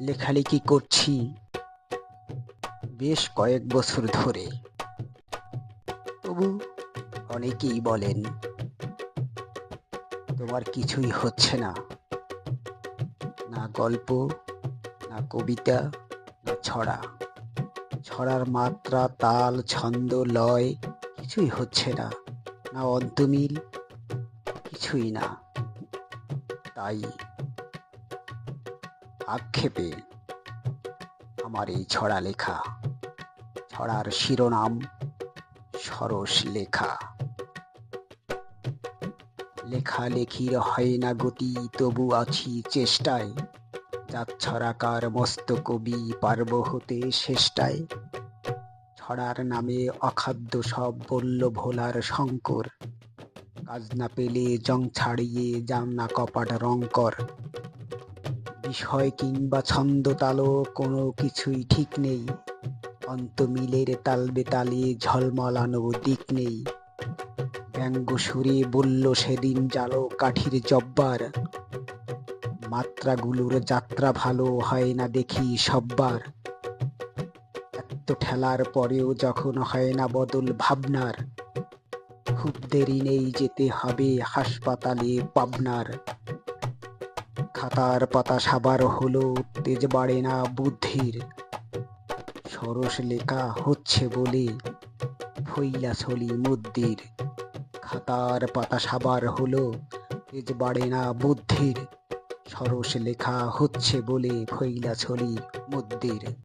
লেখালেখি করছি বেশ কয়েক বছর ধরে। তবু অনেকেই বলেন তোমার কিছুই হচ্ছে না, না গল্প, না কবিতা, না ছড়া। ছড়ার মাত্রা, তাল, ছন্দ, লয় কিছুই হচ্ছে না, না অন্তমিল, কিছুই না। তাই আক্ষেপে আমার এই ছড়া লেখা। ছড়ার শিরোনাম সরস লেখা। লেখালেখির হয় না গতি, তবু আছি চেষ্টায়। যাচ্ছরাকার মস্ত কবি পারব হতে শেষটায়। ছড়ার নামে অখাদ্য সব বলল ভোলার শঙ্কর। কাজ না পেলে জং ছাড়িয়ে যান না কপাট রঙ্কর। বিষয় কিংবা ছন্দ তালও কোনো কিছুই ঠিক নেই। অন্তমিলের তাল বেতালে ঝলমলানো দিক নেই। ব্যঙ্গ সুরে বলল সেদিন জালো কাঠির জব্বার। মাত্রাগুলোর যাত্রা ভালো হয় না দেখি সব্বার। এত ঠেলার পরেও যখন হয় না বদল ভাবনার। খুব দেরি নেই যেতে হবে হাসপাতালে পাবনার। খাতার পাতা সাবার হলো তেজ বাড়ে না বুদ্ধির। সরস লেখা হচ্ছে বলে ফইলা ছলি মুদ্দির। খাতার পাতা সাবার হলো তেজ বাড়ে না বুদ্ধির। সরস লেখা হচ্ছে বলে ফইলা ছলি মুদ্দির।